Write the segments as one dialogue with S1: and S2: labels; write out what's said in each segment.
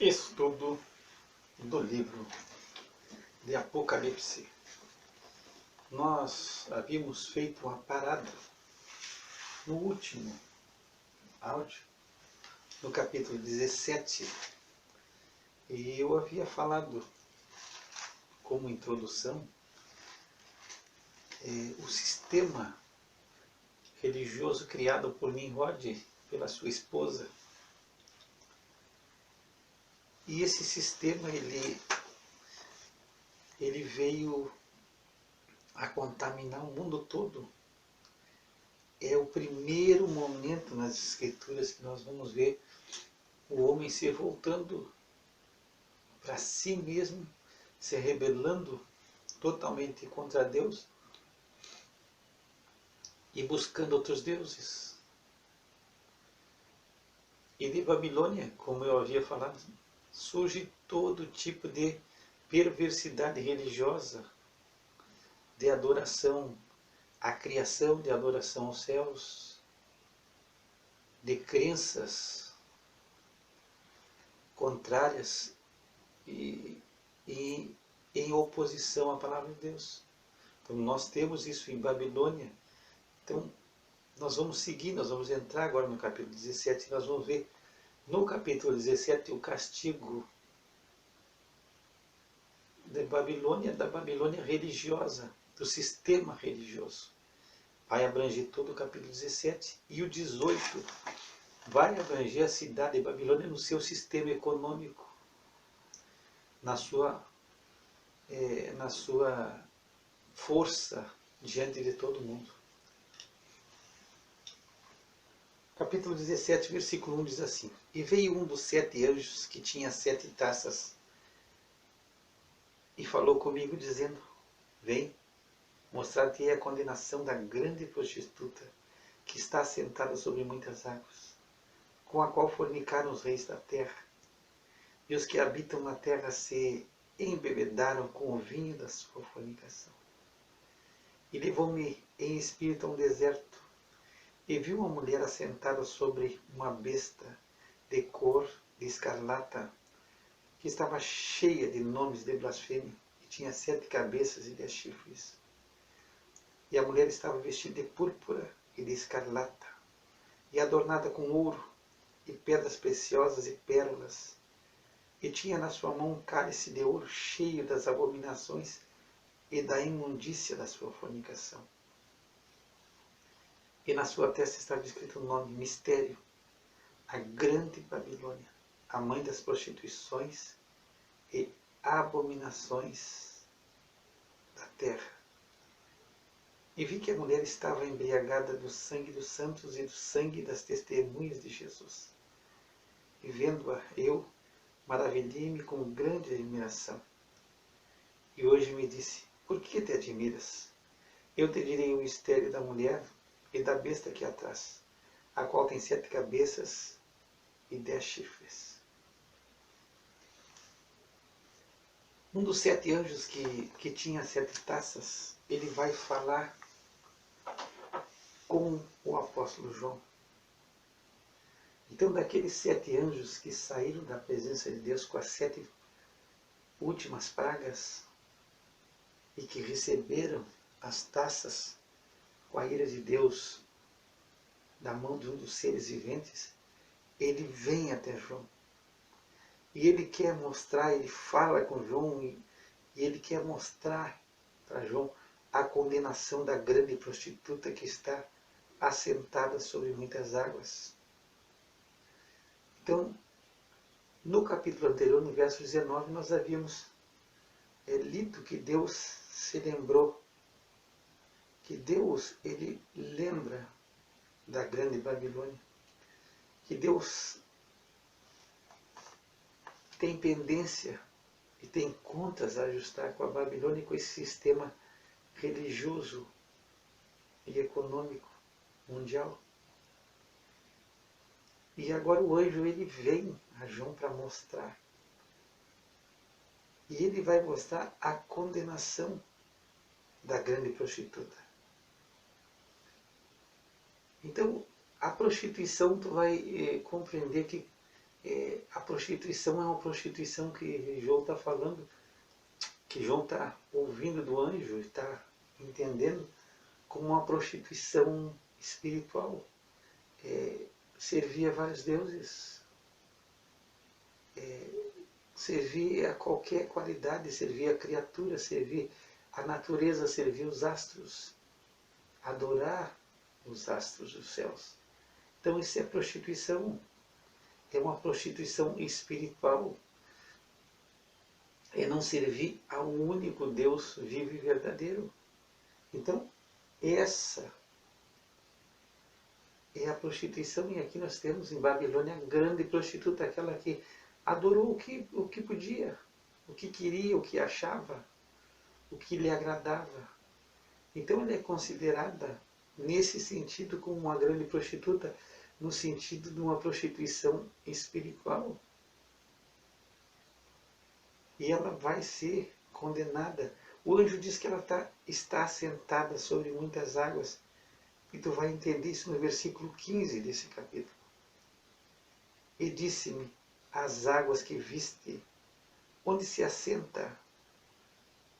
S1: Estudo do livro de Apocalipse. Nós havíamos feito uma parada no último áudio, no capítulo 17, e eu havia falado como introdução o sistema religioso criado por Nimrod, pela sua esposa. E esse sistema ele veio a contaminar o mundo todo. É o primeiro momento nas Escrituras que nós vamos ver o homem se voltando para si mesmo, se rebelando totalmente contra Deus e buscando outros deuses. E de Babilônia, como eu havia falado, surge todo tipo de perversidade religiosa, de adoração à criação, de adoração aos céus, de crenças contrárias e em oposição à palavra de Deus. Então nós temos isso em Babilônia. Então nós vamos seguir, nós vamos entrar agora no capítulo 17 e nós vamos ver no capítulo 17 o castigo da Babilônia religiosa, do sistema religioso. Vai abranger todo o capítulo 17 e o 18 vai abranger a cidade de Babilônia no seu sistema econômico, na sua força diante de todo mundo. Capítulo 17, versículo 1 diz assim: E veio um dos 7 anjos que tinha 7 taças e falou comigo dizendo: Vem, mostrar-te a condenação da grande prostituta que está assentada sobre muitas águas, com a qual fornicaram os reis da terra, e os que habitam na terra se embebedaram com o vinho da sua fornicação. E levou-me em espírito a um deserto, e vi uma mulher assentada sobre uma besta de cor de escarlata, que estava cheia de nomes de blasfêmia, e tinha 7 cabeças e 10 chifres. E a mulher estava vestida de púrpura e de escarlata, e adornada com ouro, e pedras preciosas e pérolas, e tinha na sua mão um cálice de ouro cheio das abominações e da imundícia da sua fornicação. E na sua testa estava escrito o nome: Mistério, a grande Babilônia, a mãe das prostituições e abominações da terra. E vi que a mulher estava embriagada do sangue dos santos e do sangue das testemunhas de Jesus. E vendo-a, eu maravilhei-me com grande admiração. E hoje me disse: Por que te admiras? Eu te direi o mistério da mulher e da besta que a traz, a qual tem 7 cabeças e 10 chifres. Um dos 7 anjos que tinha 7 taças, ele vai falar com o apóstolo João. Então, daqueles 7 anjos que saíram da presença de Deus com as 7 últimas pragas e que receberam as taças com a ira de Deus da mão de um dos seres viventes, ele vem até João. E ele quer mostrar, ele fala com João e ele quer mostrar para João a condenação da grande prostituta que está assentada sobre muitas águas. Então, no capítulo anterior, no verso 19, nós havíamos lido que Deus se lembrou, que Deus ele lembra da grande Babilônia, que Deus tem pendência e tem contas a ajustar com a Babilônia e com esse sistema religioso e econômico mundial. E agora o anjo ele vem a João para mostrar. E ele vai mostrar a condenação da grande prostituta. Então, a prostituição, tu vai compreender que a prostituição é uma prostituição que João está falando, que João está ouvindo do anjo, está entendendo como uma prostituição espiritual. Servir a vários deuses, servir a qualquer qualidade, servir a criatura, servir a natureza, servir os astros, adorar os astros dos céus. Então isso é prostituição, é uma prostituição espiritual. É não servir ao único Deus vivo e verdadeiro. Então, essa é a prostituição, e aqui nós temos em Babilônia a grande prostituta, aquela que adorou o que podia, o que queria, o que achava, o que lhe agradava. Então ela é considerada, nesse sentido, como uma grande prostituta, no sentido de uma prostituição espiritual. E ela vai ser condenada. O anjo diz que ela está assentada sobre muitas águas. E tu vai entender isso no versículo 15 desse capítulo. E disse-me, as águas que viste, onde se assenta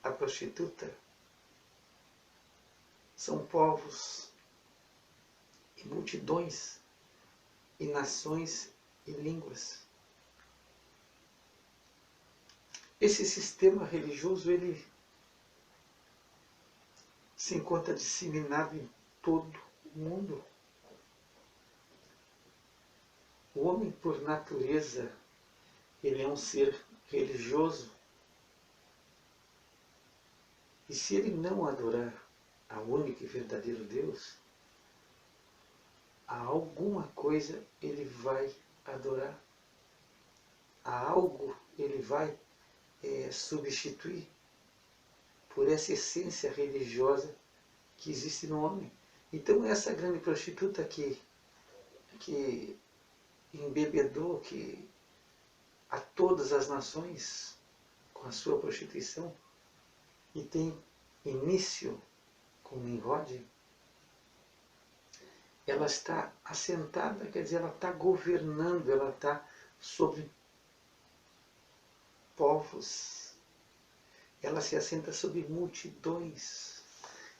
S1: a prostituta, são povos e multidões e nações e línguas. Esse sistema religioso, ele se encontra disseminado em todo o mundo. O homem, por natureza, ele é um ser religioso. E se ele não adorar ao único e verdadeiro Deus, a alguma coisa ele vai adorar. A algo ele vai substituir por essa essência religiosa que existe no homem. Então essa grande prostituta que embebedou a todas as nações com a sua prostituição, e tem início com Nimrod, ela está assentada, quer dizer, ela está governando, ela está sobre povos, ela se assenta sobre multidões.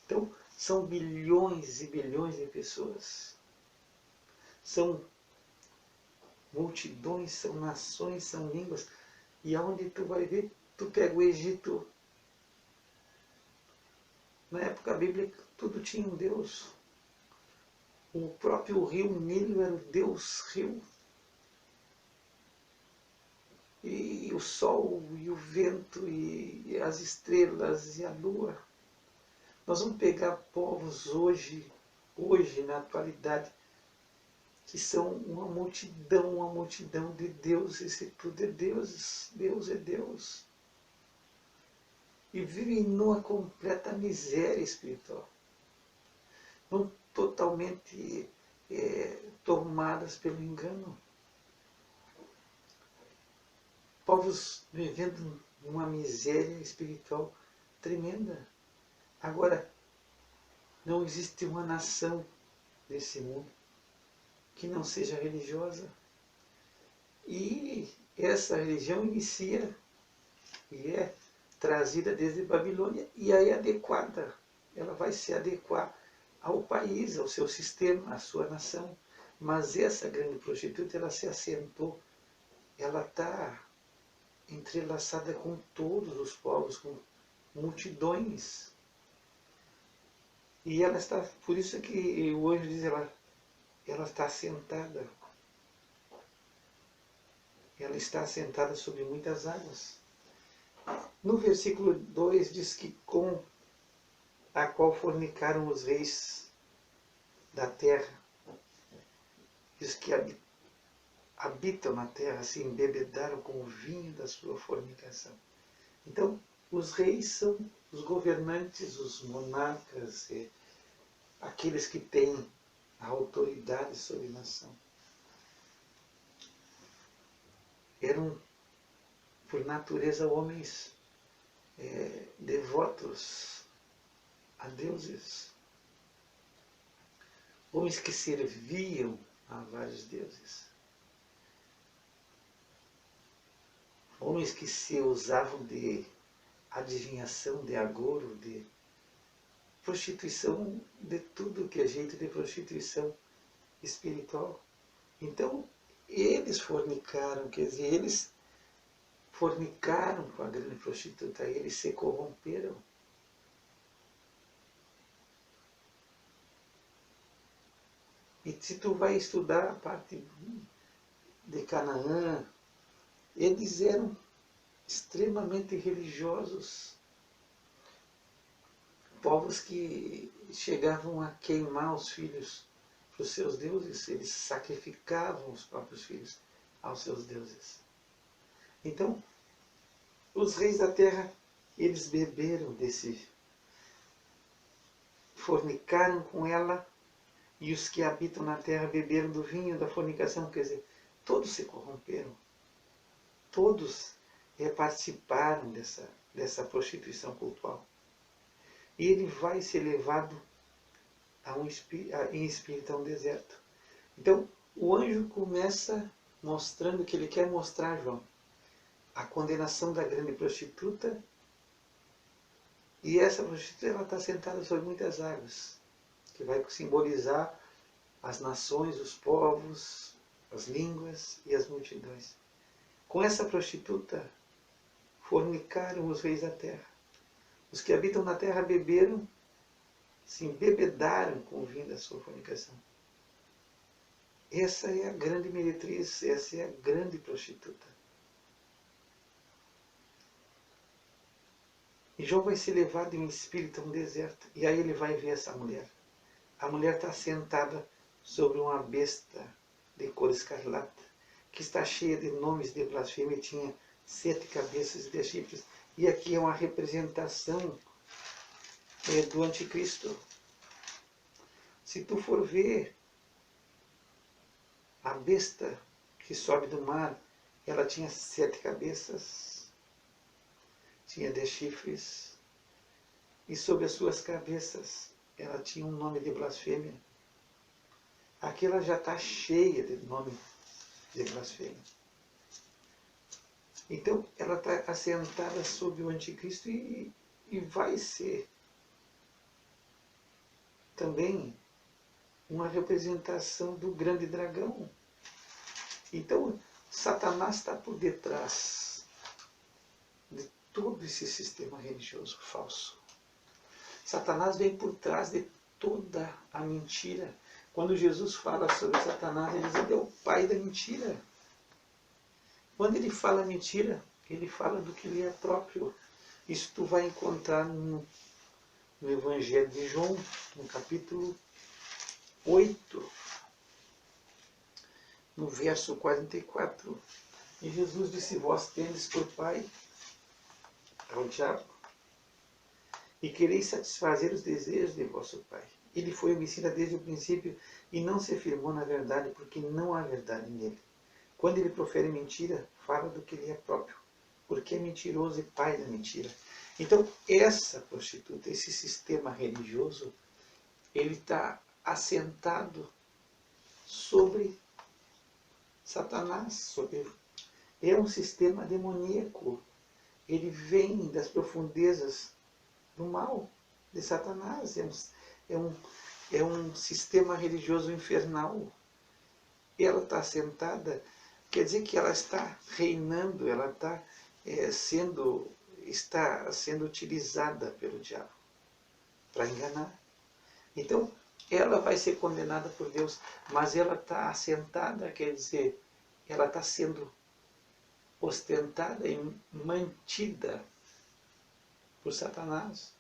S1: Então, são bilhões e bilhões de pessoas. São multidões, são nações, são línguas. E aonde tu vai ver, tu pega o Egito. Na época bíblica, tudo tinha um Deus. O próprio rio Nilo era o Deus rio. E o sol, e o vento, e as estrelas, e a lua. Nós vamos pegar povos hoje, na atualidade, que são uma multidão de deuses, e tudo é Deus, Deus é Deus. E vivem numa completa miséria espiritual. Não totalmente tomadas pelo engano. Povos vivendo numa miséria espiritual tremenda. Agora, não existe uma nação desse mundo que não seja religiosa. E essa religião inicia e é trazida desde Babilônia e aí adequada. Ela vai se adequar ao país, ao seu sistema, à sua nação. Mas essa grande prostituta, ela se assentou, ela está entrelaçada com todos os povos, com multidões. E ela está, por isso que o anjo diz, ela está assentada. Ela está assentada sobre muitas águas. No versículo 2 diz que com a qual fornicaram os reis da terra. Diz que habitam na terra, se embebedaram com o vinho da sua fornicação. Então, os reis são os governantes, os monarcas, aqueles que têm a autoridade sobre a nação. Eram, por natureza, homens devotos a deuses. Homens que serviam a vários deuses. homens que se usavam de adivinhação, de agouro, de prostituição, de tudo que é jeito de prostituição espiritual. Então, eles fornicaram, quer dizer, eles fornicaram com a grande prostituta, eles se corromperam. E se tu vai estudar a parte de Canaã, eles eram extremamente religiosos, povos que chegavam a queimar os filhos para os seus deuses, eles sacrificavam os próprios filhos aos seus deuses. Então, os reis da terra, eles beberam desse, fornicaram com ela, e os que habitam na terra beberam do vinho da fornicação, quer dizer, todos se corromperam, todos participaram dessa prostituição cultural. E ele vai ser levado em espírito a um deserto. Então, o anjo começa mostrando que ele quer mostrar, João, a condenação da grande prostituta. E essa prostituta ela está sentada sobre muitas águas, que vai simbolizar as nações, os povos, as línguas e as multidões. Com essa prostituta fornicaram os reis da terra. Os que habitam na terra beberam, se embebedaram com o vinho da sua fornicação. Essa é a grande meretriz, essa é a grande prostituta. E João vai ser levado em espírito a um deserto. E aí ele vai ver essa mulher. A mulher está sentada sobre uma besta de cor escarlata, que está cheia de nomes de blasfêmia, e tinha 7 cabeças e 10 chifres. E aqui é uma representação do anticristo. Se tu for ver a besta que sobe do mar, ela tinha 7 cabeças, tinha 10 chifres, e sobre as suas cabeças ela tinha um nome de blasfêmia. Aqui ela já está cheia de nome de blasfêmia. Então ela está assentada sobre o anticristo e vai ser também uma representação do grande dragão. Então Satanás está por detrás de todo esse sistema religioso falso. Satanás vem por trás de toda a mentira. Quando Jesus fala sobre Satanás, ele diz que ele é o pai da mentira. Quando ele fala mentira, ele fala do que lhe é próprio. Isso tu vai encontrar no Evangelho de João, no capítulo 8, no verso 44. E Jesus disse: vós tendes por pai ao diabo, e quereis satisfazer os desejos de vosso pai. Ele foi homicida desde o princípio e não se firmou na verdade, porque não há verdade nele. Quando ele profere mentira, fala do que lhe é próprio, porque é mentiroso e pai da mentira. Então, essa prostituta, esse sistema religioso, ele está assentado sobre Satanás. É um sistema demoníaco. Ele vem das profundezas do mal de Satanás. É um sistema religioso infernal. Ela está sentada, quer dizer que ela está reinando, ela está sendo utilizada pelo diabo para enganar. Então, ela vai ser condenada por Deus, mas ela está assentada, quer dizer, ela está sendo ostentada e mantida por Satanás.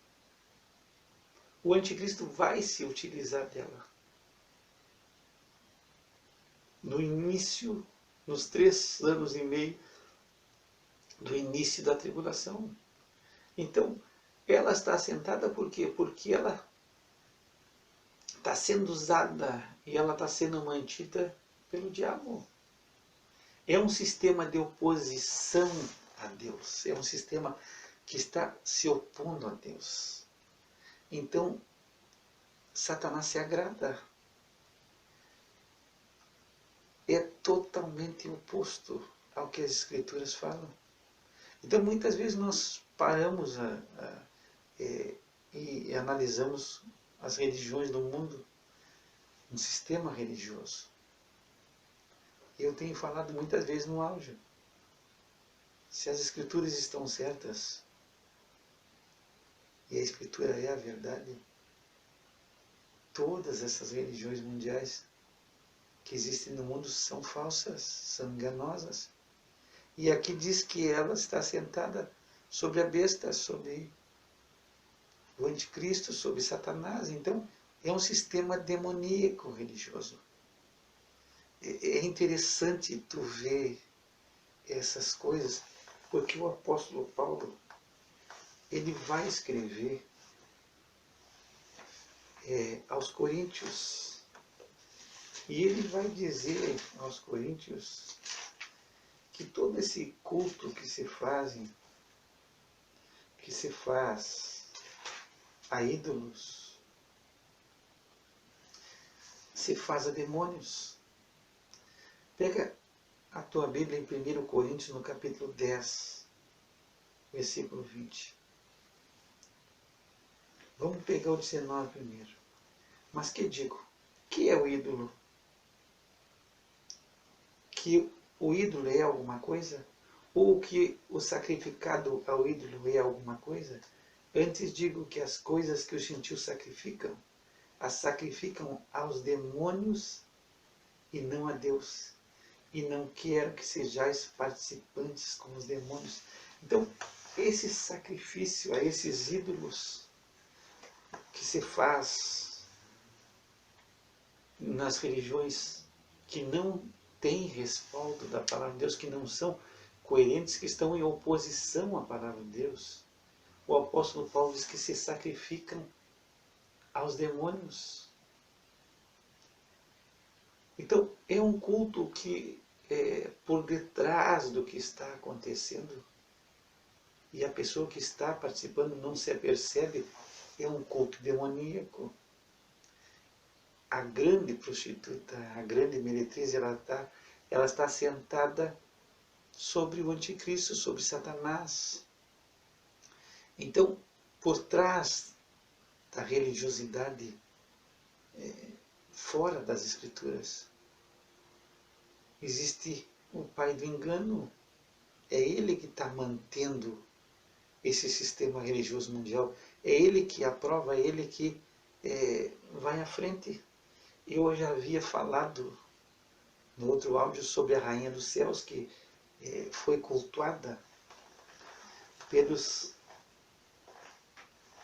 S1: O anticristo vai se utilizar dela. No início, nos 3 anos e meio do início da tribulação. Então, ela está assentada por quê? Porque ela está sendo usada e ela está sendo mantida pelo diabo. É um sistema de oposição a Deus. É um sistema que está se opondo a Deus. Então, Satanás se agrada. É totalmente oposto ao que as Escrituras falam. Então, muitas vezes nós paramos e analisamos as religiões do mundo, um sistema religioso. Eu tenho falado muitas vezes no áudio. Se as escrituras estão certas, e a escritura é a verdade, todas essas religiões mundiais que existem no mundo são falsas, são enganosas. E aqui diz que ela está sentada sobre a besta, sobre o anticristo, sobre Satanás. Então, é um sistema demoníaco religioso. É interessante tu ver essas coisas, porque o apóstolo Paulo, ele vai escrever aos Coríntios, e ele vai dizer aos Coríntios que todo esse culto que se faz a ídolos, se faz a demônios. Pega a tua Bíblia em 1 Coríntios, no capítulo 10, versículo 20. Vamos pegar o 19 primeiro. Mas que digo? Que é o ídolo? Que o ídolo é alguma coisa? Ou que o sacrificado ao ídolo é alguma coisa? Antes digo que as coisas que os gentios sacrificam, as sacrificam aos demônios e não a Deus. E não quero que sejais participantes com os demônios. Então, esse sacrifício a esses ídolos que se faz nas religiões que não têm respaldo da palavra de Deus, que não são coerentes, que estão em oposição à palavra de Deus, o apóstolo Paulo diz que se sacrificam aos demônios. Então, é um culto que, por detrás do que está acontecendo, e a pessoa que está participando não se apercebe, é um culto demoníaco. A grande prostituta, a grande meretriz, ela está sentada sobre o anticristo, sobre Satanás. Então, por trás da religiosidade, fora das Escrituras, existe o pai do engano. É ele que está mantendo esse sistema religioso mundial. É ele que aprova, é ele que vai à frente. Eu já havia falado no outro áudio sobre a Rainha dos Céus, que foi cultuada pelos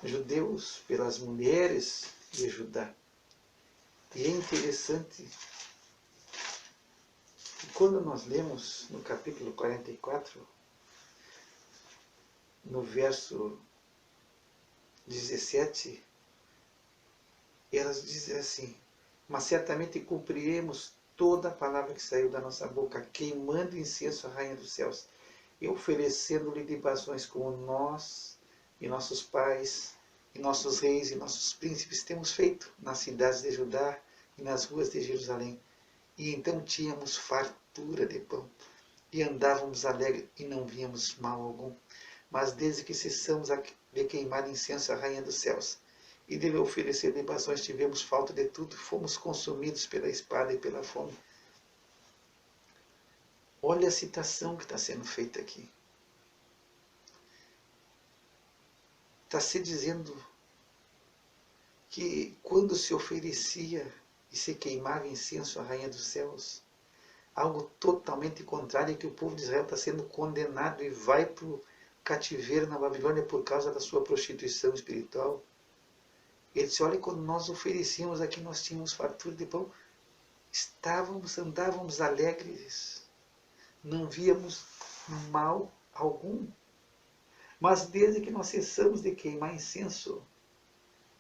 S1: judeus, pelas mulheres de Judá. E é interessante que quando nós lemos no capítulo 44, no verso 17, elas dizem assim: mas certamente cumpriremos toda a palavra que saiu da nossa boca, queimando incenso à Rainha dos Céus e oferecendo-lhe libações como nós e nossos pais, e nossos reis e nossos príncipes temos feito nas cidades de Judá e nas ruas de Jerusalém. E então tínhamos fartura de pão, e andávamos alegres, e não víamos mal algum. Mas desde que cessamos de queimar incenso à Rainha dos Céus, e de lhe oferecer libações, tivemos falta de tudo, fomos consumidos pela espada e pela fome. Olha a citação que está sendo feita aqui. Está se dizendo que quando se oferecia e se queimava incenso à Rainha dos Céus, algo totalmente contrário, que o povo de Israel está sendo condenado e vai para o cativeiro na Babilônia por causa da sua prostituição espiritual. Ele disse: olha, quando nós oferecíamos aqui, nós tínhamos fartura de pão, andávamos alegres, não víamos mal algum. Mas desde que nós cessamos de queimar incenso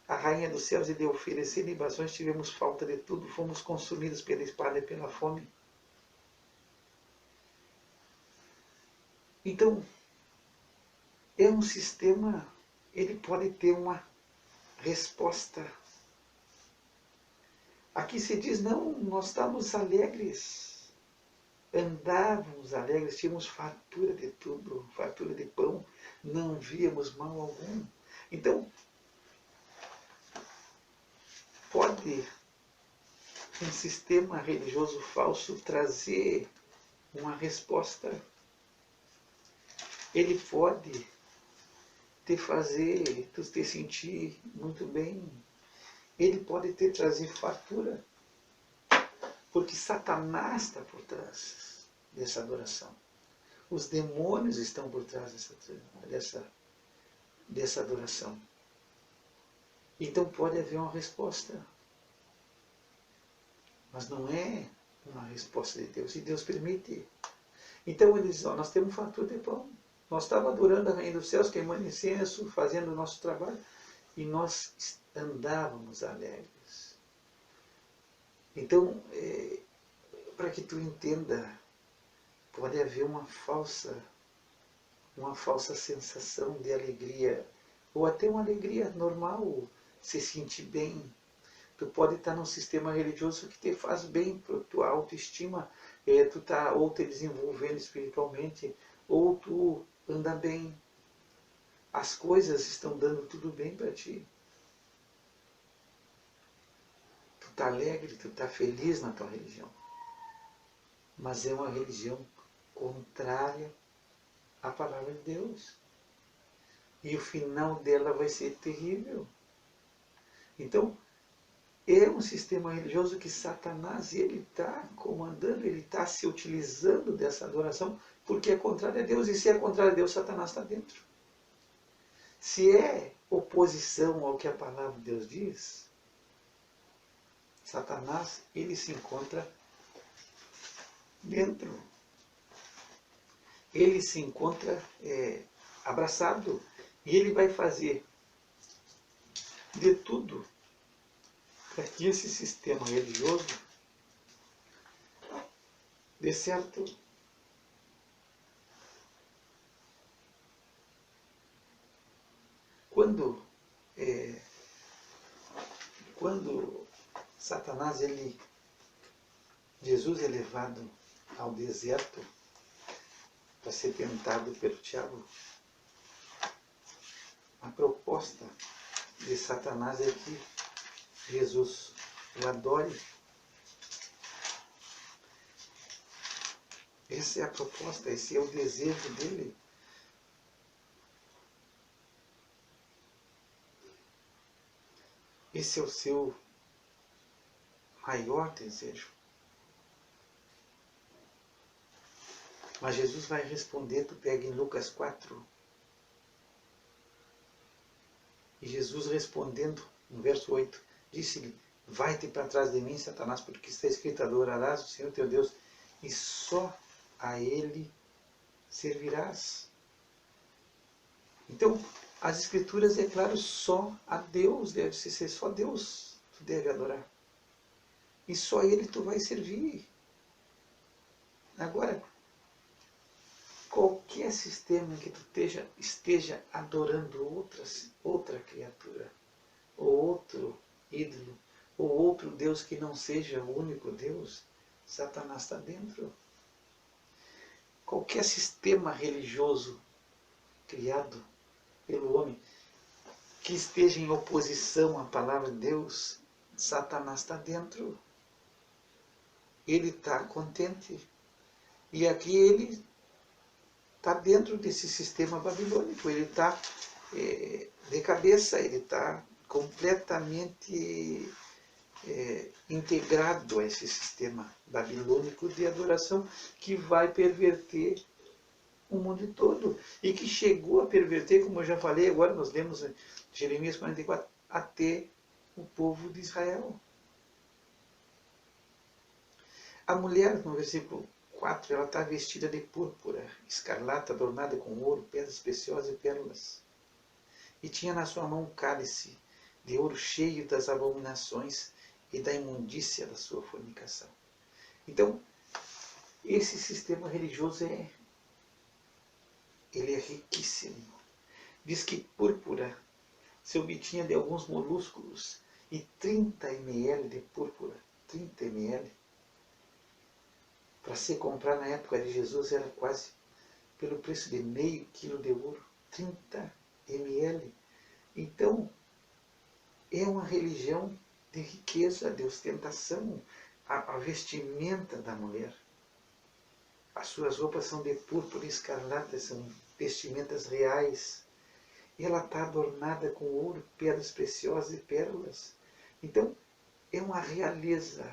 S1: à Rainha dos Céus e de oferecer libações, tivemos falta de tudo, fomos consumidos pela espada e pela fome. Então, é um sistema, ele pode ter uma resposta. Aqui se diz: não, nós estamos alegres. andávamos alegres, tínhamos fartura de tudo, fartura de pão, não víamos mal algum. Então, pode um sistema religioso falso trazer uma resposta? Ele pode te fazer tu te sentir muito bem. Ele pode te trazer fartura. Porque Satanás está por trás dessa adoração. Os demônios estão por trás dessa adoração. Então pode haver uma resposta. Mas não é uma resposta de Deus. E Deus permite. Então ele diz, ó, nós temos fartura de pão. Nós estávamos adorando a Rainha dos Céus, queimando incenso, fazendo o nosso trabalho. E nós andávamos alegres. Então, para que tu entenda, pode haver uma falsa sensação de alegria, ou até uma alegria normal, se sentir bem. Tu pode estar num sistema religioso que te faz bem para a tua autoestima, tu tá ou te desenvolvendo espiritualmente, ou tu anda bem. As coisas estão dando tudo bem para ti. Tu tá alegre, tu tá feliz na tua religião. Mas é uma religião contrária à palavra de Deus. E o final dela vai ser terrível. Então, é um sistema religioso que Satanás ele está comandando, ele está se utilizando dessa adoração, porque é contrário a Deus. E se é contrário a Deus, Satanás está dentro. Se é oposição ao que a palavra de Deus diz, Satanás ele se encontra dentro. Ele se encontra abraçado. E ele vai fazer de tudo para que esse sistema religioso dê certo. Quando Satanás, Jesus é levado ao deserto para ser tentado pelo diabo, a proposta de Satanás é que Jesus o adore. Essa é a proposta, esse é o desejo dele. Esse é o seu maior desejo. Mas Jesus vai responder, tu pega em Lucas 4. E Jesus respondendo, no verso 8, disse-lhe, vai-te para trás de mim, Satanás, porque está escrito, adorarás o Senhor teu Deus, e só a Ele servirás. Então, as Escrituras é claro, só a Deus deve ser, só Deus tu deve adorar. E só Ele tu vai servir. Agora, qualquer sistema em que tu esteja adorando outra criatura, ou outro ídolo, ou outro Deus que não seja o único Deus, Satanás está dentro. Qualquer sistema religioso criado pelo homem que esteja em oposição à palavra de Deus, Satanás está dentro. Ele está contente. E aqui ele está dentro desse sistema babilônico. Ele está de cabeça, ele está completamente integrado a esse sistema babilônico de adoração que vai perverter o mundo todo. E que chegou a perverter, como eu já falei, agora nós lemos Jeremias 44, até o povo de Israel. A mulher, no versículo 4, ela está vestida de púrpura, escarlata, adornada com ouro, pedras preciosas e pérolas. E tinha na sua mão um cálice de ouro cheio das abominações e da imundícia da sua fornicação. Então, esse sistema religioso ele é riquíssimo. Diz que púrpura se obtinha de alguns molúsculos e 30 ml de púrpura, 30 ml, para ser comprado na época de Jesus era quase pelo preço de meio quilo de ouro, 30 ml. Então, é uma religião de riqueza, de ostentação, a vestimenta da mulher. As suas roupas são de púrpura e escarlate, são vestimentas reais. E ela está adornada com ouro, pedras preciosas e pérolas. Então, é uma realeza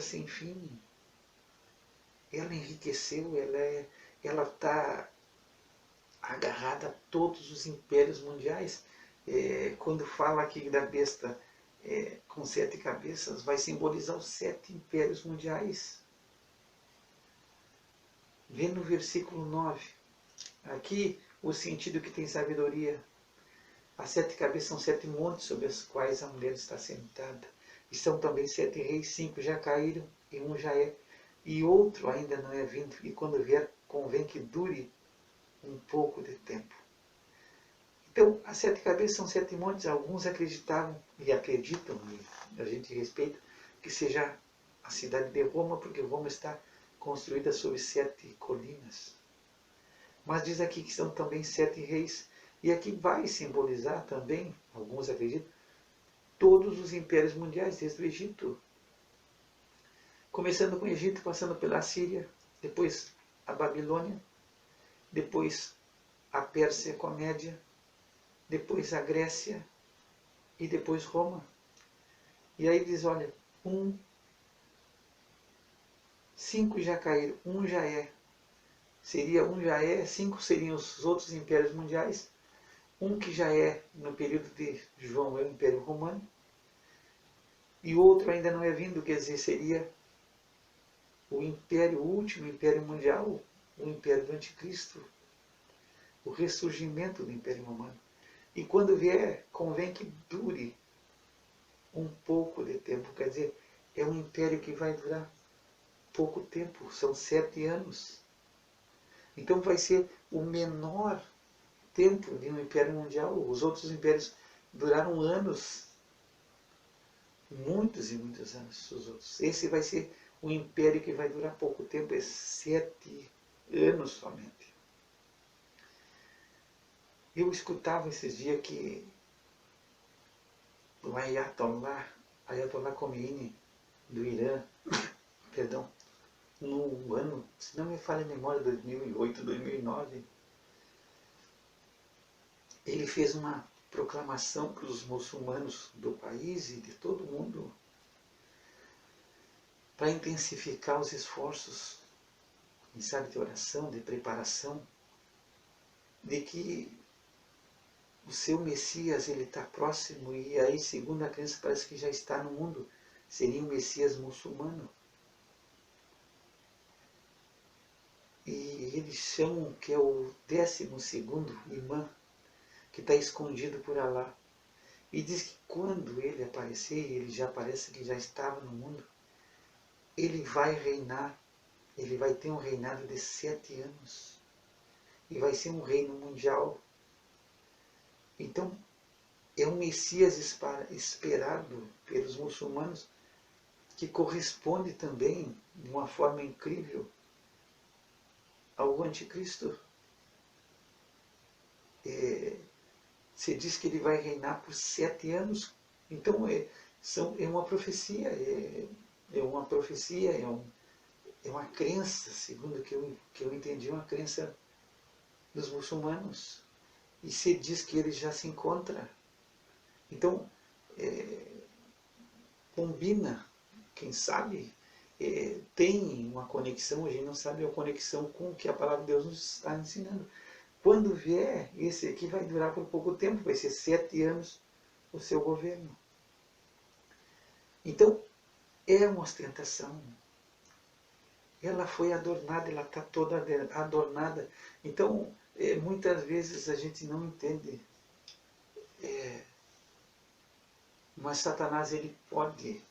S1: sem fim. Ela enriqueceu, ela está agarrada a todos os impérios mundiais. Quando fala aqui da besta com 7 cabeças, vai simbolizar os 7 impérios mundiais. Vê no versículo 9. Aqui o sentido que tem sabedoria. As 7 cabeças são 7 montes sobre os quais a mulher está sentada. E são também 7 reis, 5 já caíram e um já é. E outro ainda não é vindo. E quando vier, convém que dure um pouco de tempo. Então, as 7 cabeças são 7 montes. Alguns acreditavam e acreditam, e a gente respeita, que seja a cidade de Roma, porque Roma está construída sobre 7 colinas. Mas diz aqui que são também 7 reis. E aqui vai simbolizar também, alguns acreditam, todos os impérios mundiais, desde o Egito. Começando com o Egito, passando pela Síria, depois a Babilônia, depois a Pérsia com a Média, depois a Grécia e depois Roma. E aí diz, olha, 5 já caíram, um já é. Seria um já é, 5 seriam os outros impérios mundiais. Um que já é, no período de João, é o Império Romano. E outro ainda não é vindo, quer dizer, seria o império, o último império mundial, o império do Anticristo. O ressurgimento do Império Romano. E quando vier, convém que dure um pouco de tempo. Quer dizer, é um império que vai durar pouco tempo, são 7 anos. Então vai ser o menor tempo de um império mundial. Os outros impérios duraram anos, muitos e muitos anos os outros. Esse vai ser um império que vai durar pouco tempo, é 7 anos somente. Eu escutava esses dias que o Ayatollah Khomeini, do Irã, perdão, no ano, se não me falha a memória, 2008, 2009, ele fez uma proclamação para os muçulmanos do país e de todo o mundo para intensificar os esforços, sabe, de oração, de preparação, de que o seu Messias ele está próximo e aí, segundo a crença, parece que já está no mundo. Seria o Messias muçulmano. E eles chamam que é o 12º imã, que está escondido por Alá. E diz que quando ele aparecer, ele já parece que já estava no mundo, ele vai reinar, ele vai ter um reinado de 7 anos. E vai ser um reino mundial. Então, é um Messias esperado pelos muçulmanos, que corresponde também, de uma forma incrível, ao Anticristo. Se diz que ele vai reinar por 7 anos. Então, é uma profecia, é uma crença, segundo que eu entendi, uma crença dos muçulmanos. E se diz que ele já se encontra. Então, combina, quem sabe, tem uma conexão, a gente não sabe a conexão com o que a palavra de Deus nos está ensinando. Quando vier, esse aqui vai durar por pouco tempo, vai ser 7 anos o seu governo. Então, é uma ostentação. Ela foi adornada, ela está toda adornada. Então, muitas vezes a gente não entende. Mas Satanás, ele pode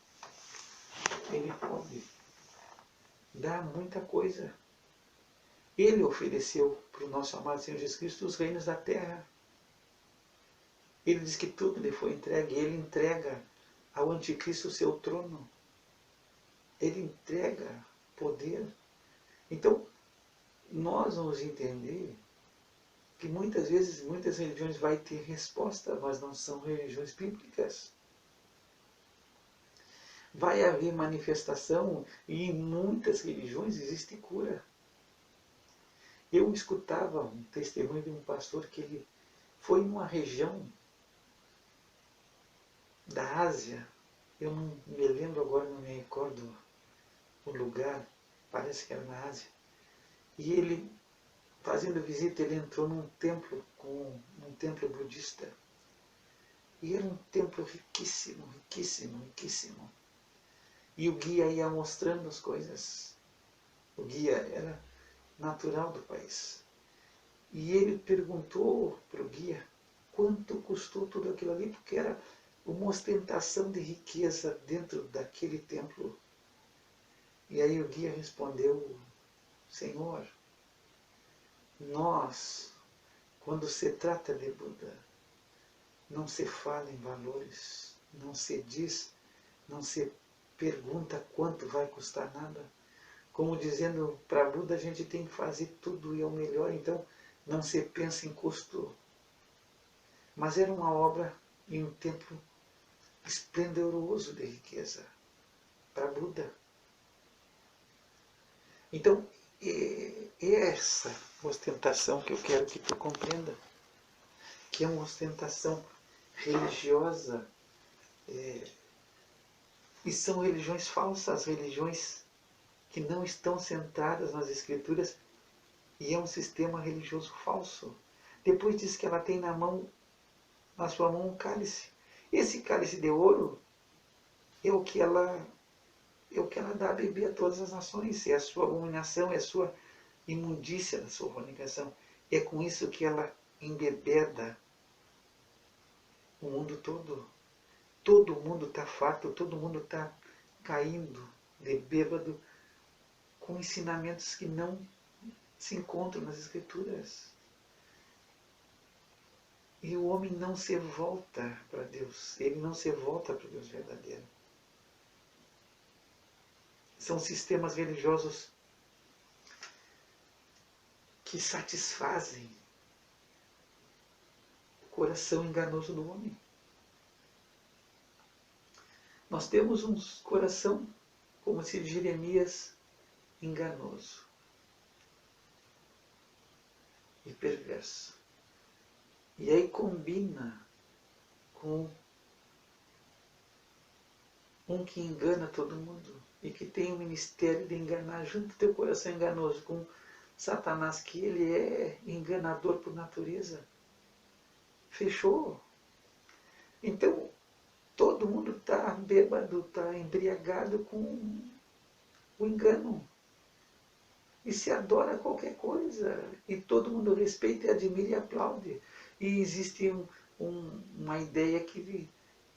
S1: dar muita coisa. Ele ofereceu para o nosso amado Senhor Jesus Cristo os reinos da terra. Ele diz que tudo lhe foi entregue. Ele entrega ao Anticristo o seu trono. ele entrega poder. Então, nós vamos entender que muitas vezes, muitas religiões vai ter resposta, mas não são religiões bíblicas. Vai haver manifestação e em muitas religiões existe cura. Eu escutava um testemunho de um pastor que ele foi em uma região da Ásia, eu não me lembro agora, não me recordo o lugar, parece que era na Ásia, e ele, fazendo visita, ele entrou num templo, um templo budista, e era um templo riquíssimo, riquíssimo, riquíssimo. E o guia ia mostrando as coisas. O guia era natural do país. E ele perguntou para o guia quanto custou tudo aquilo ali, porque era uma ostentação de riqueza dentro daquele templo. E aí o guia respondeu: Senhor, nós, quando se trata de Buda, não se fala em valores, não se diz, não se pergunta quanto vai custar nada. Como dizendo, para Buda a gente tem que fazer tudo e é o melhor, então não se pensa em custo. Mas era uma obra em um templo esplendoroso de riqueza para Buda. Então, é essa ostentação que eu quero que tu compreenda, que é uma ostentação religiosa, e são religiões falsas, religiões que não estão centradas nas Escrituras, e é um sistema religioso falso. Depois diz que ela tem na sua mão um cálice. Esse cálice de ouro é o que ela dá a beber a todas as nações, é a sua abominação, é a sua imundícia da sua fornicação. É com isso que ela embebeda o mundo todo. Todo mundo está farto, todo mundo está caindo de bêbado com ensinamentos que não se encontram nas Escrituras. E o homem não se volta para Deus, ele não se volta para o Deus verdadeiro. São sistemas religiosos que satisfazem o coração enganoso do homem. Nós temos um coração, como se Jeremias, enganoso e perverso. E aí combina com um que engana todo mundo e que tem o ministério de enganar, junto teu coração enganoso com Satanás, que ele é enganador por natureza. Fechou. Então, todo mundo está bêbado, está embriagado com o engano. E se adora qualquer coisa. E todo mundo respeita, admira e aplaude. E existe uma ideia que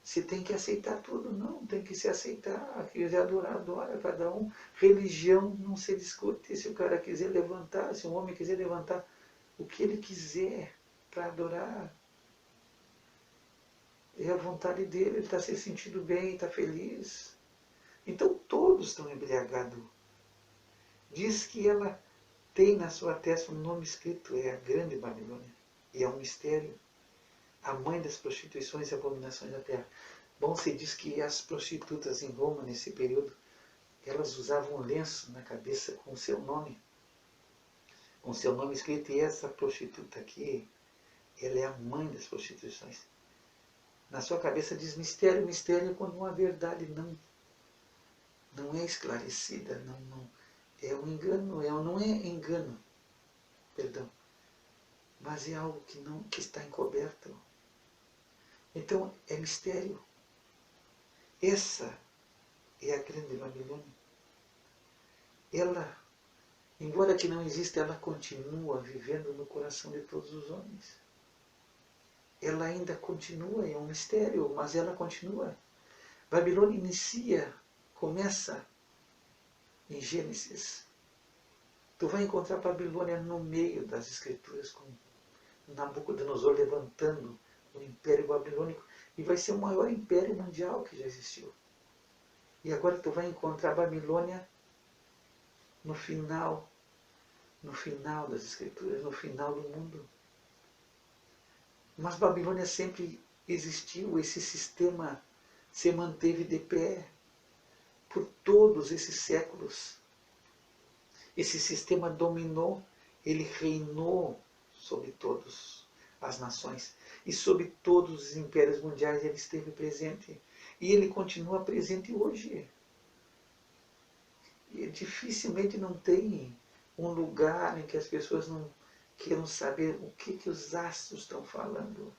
S1: se tem que aceitar tudo. Não, tem que se aceitar. Quiser adorar, adora cada um. Religião não se discute. Se o cara quiser levantar, se um homem quiser levantar o que ele quiser para adorar, é a vontade dele, ele está se sentindo bem, está feliz. Então todos estão embriagados. Diz que ela tem na sua testa um nome escrito, é a Grande Babilônia. E é um mistério. A mãe das prostituições e abominações da terra. Bom, se diz que as prostitutas em Roma, nesse período, elas usavam um lenço na cabeça com o seu nome. Com o seu nome escrito. E essa prostituta aqui, ela é a mãe das prostituições. Na sua cabeça diz mistério. Mistério é quando uma verdade não é esclarecida, não é um engano, não é engano, perdão, mas é algo que está encoberto. Então é mistério. Essa é a Grande Babilônia. Ela, embora que não exista, ela continua vivendo no coração de todos os homens. Ela ainda continua, é um mistério, mas ela continua. Babilônia começa em Gênesis. Tu vai encontrar Babilônia no meio das Escrituras, com Nabucodonosor levantando o Império Babilônico, e vai ser o maior império mundial que já existiu. E agora tu vai encontrar a Babilônia no final das Escrituras, no final do mundo. Mas Babilônia sempre existiu, esse sistema se manteve de pé por todos esses séculos. Esse sistema dominou, ele reinou sobre todas as nações e sobre todos os impérios mundiais ele esteve presente. E ele continua presente hoje. E dificilmente não tem um lugar em que as pessoas não queiram saber o que os astros estão falando.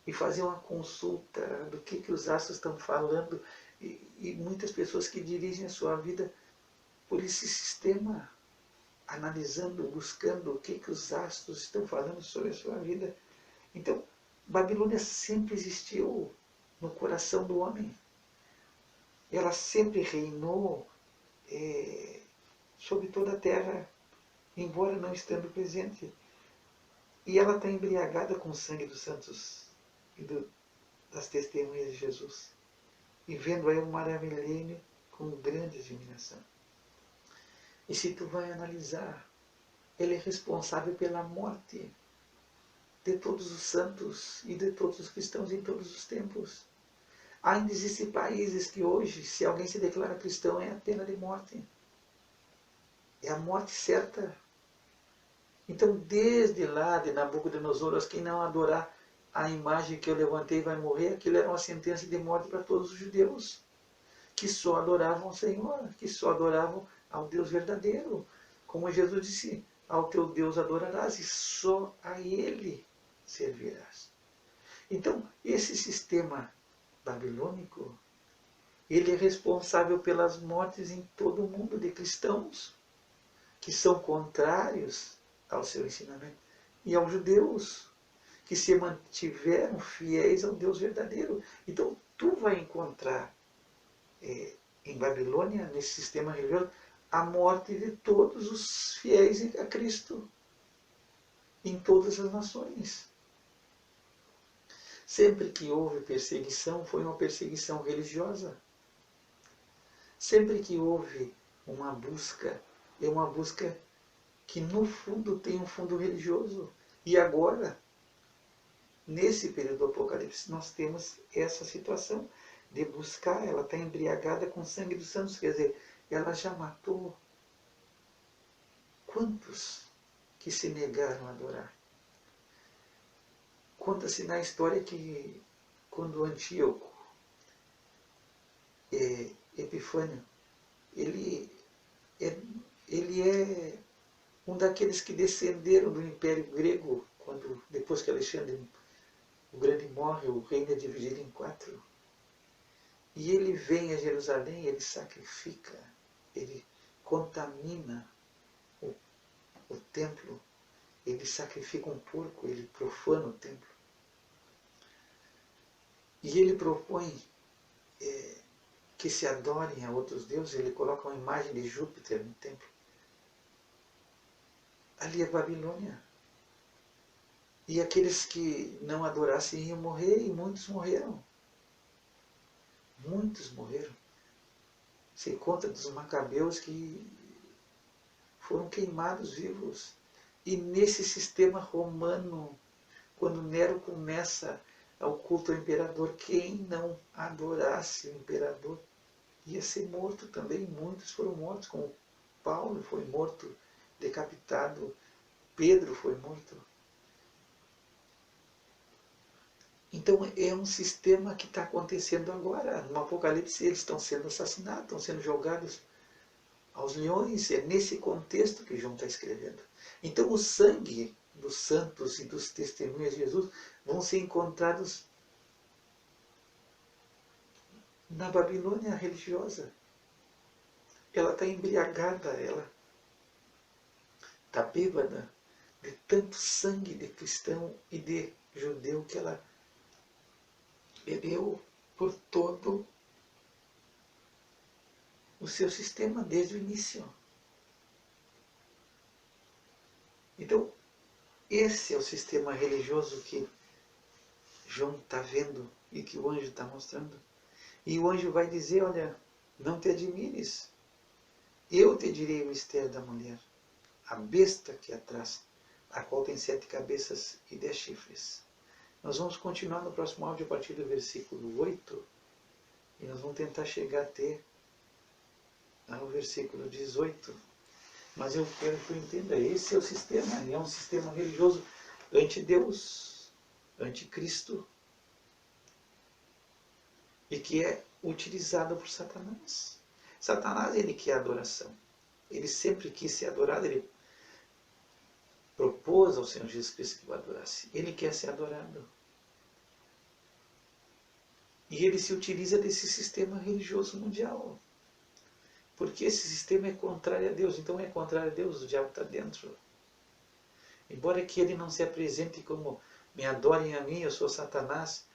S1: E fazer uma consulta do que os astros estão falando. E muitas pessoas que dirigem a sua vida por esse sistema, analisando, buscando o que os astros estão falando sobre a sua vida. Então, Babilônia sempre existiu no coração do homem. Ela sempre reinou sobre toda a terra, embora não estando presente. E ela está embriagada com o sangue dos santos e das testemunhas de Jesus. E vendo aí um maravilhênio com grande admiração. E se tu vai analisar, ele é responsável pela morte de todos os santos e de todos os cristãos em todos os tempos. Ainda existem países que hoje, se alguém se declara cristão, é a pena de morte. É a morte certa. Então, desde lá de Nabucodonosor, quem não adorar a imagem que eu levantei vai morrer, aquilo era uma sentença de morte para todos os judeus, que só adoravam o Senhor, que só adoravam ao Deus verdadeiro. Como Jesus disse, ao teu Deus adorarás e só a Ele servirás. Então, esse sistema babilônico, ele é responsável pelas mortes em todo o mundo de cristãos que são contrários ao seu ensinamento, e aos judeus que se mantiveram fiéis ao Deus verdadeiro. Então, tu vai encontrar em Babilônia, nesse sistema religioso, a morte de todos os fiéis a Cristo, em todas as nações. Sempre que houve perseguição, foi uma perseguição religiosa. Sempre que houve uma busca, é uma busca que no fundo tem um fundo religioso. E agora, nesse período do Apocalipse, nós temos essa situação de buscar, ela está embriagada com o sangue dos santos, quer dizer, ela já matou quantos que se negaram a adorar. Conta-se na história que quando Antíoco, Epifânio, ele é um daqueles que descenderam do Império Grego, quando, depois que Alexandre o Grande morre, o reino é dividido em 4. E ele vem a Jerusalém, ele sacrifica, ele contamina o templo, ele sacrifica um porco, ele profana o templo. E ele propõe que se adorem a outros deuses, ele coloca uma imagem de Júpiter no templo. Ali é Babilônia. E aqueles que não adorassem iam morrer, e muitos morreram. Muitos morreram. Se conta dos macabeus que foram queimados vivos. E nesse sistema romano, quando Nero começa ao culto ao imperador, quem não adorasse o imperador ia ser morto também. Muitos foram mortos, como Paulo foi morto, decapitado, Pedro foi morto. Então é um sistema que está acontecendo agora. No Apocalipse eles estão sendo assassinados, estão sendo jogados aos leões. É nesse contexto que João está escrevendo. Então o sangue dos santos e dos testemunhas de Jesus vão ser encontrados na Babilônia religiosa. Ela está embriagada, ela está bêbada de tanto sangue de cristão e de judeu que ela bebeu por todo o seu sistema desde o início. Então, esse é o sistema religioso que João está vendo e que o anjo está mostrando. E o anjo vai dizer, olha, Não te admires. Eu te direi o mistério da mulher, a besta que atrás, a qual tem 7 cabeças e 10 chifres. Nós vamos continuar no próximo áudio a partir do versículo 8, e nós vamos tentar chegar até ao versículo 18. Mas eu quero que tu entenda, esse é o sistema, é um sistema religioso anti-Deus, anticristo, e que é utilizado por Satanás. Satanás, ele quer adoração. Ele sempre quis ser adorado, ele propôs ao Senhor Jesus Cristo que o adorasse. Ele quer ser adorado. E ele se utiliza desse sistema religioso mundial. Porque esse sistema é contrário a Deus. Então é contrário a Deus, o diabo está dentro. Embora que ele não se apresente como me adorem a mim, eu sou Satanás,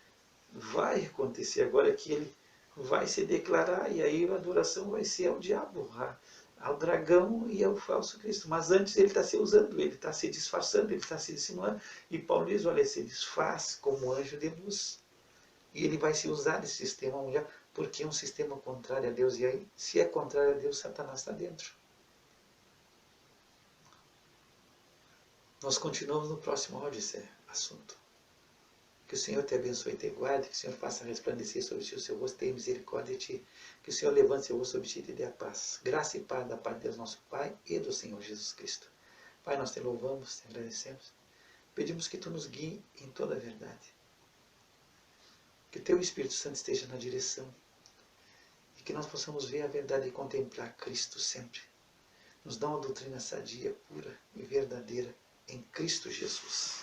S1: vai acontecer agora que ele vai se declarar, e aí a adoração vai ser ao diabo, ao dragão e ao falso Cristo. Mas antes ele está se usando, ele está se disfarçando, ele está se dissimulando. E Paulo diz, olha, se desfaz como anjo de luz. E ele vai se usar desse sistema mundial, porque é um sistema contrário a Deus. E aí, se é contrário a Deus, Satanás está dentro. Nós continuamos no próximo áudio esse assunto. Que o Senhor te abençoe e te guarde, que o Senhor faça resplandecer sobre ti o seu rosto, tenha misericórdia de ti, que o Senhor levante seu rosto sobre ti e te dê a paz. Graça e paz da parte de Deus nosso Pai e do Senhor Jesus Cristo. Pai, nós te louvamos, te agradecemos. Pedimos que tu nos guie em toda a verdade. Que o teu Espírito Santo esteja na direção e que nós possamos ver a verdade e contemplar Cristo sempre. Nos dá uma doutrina sadia, pura e verdadeira em Cristo Jesus.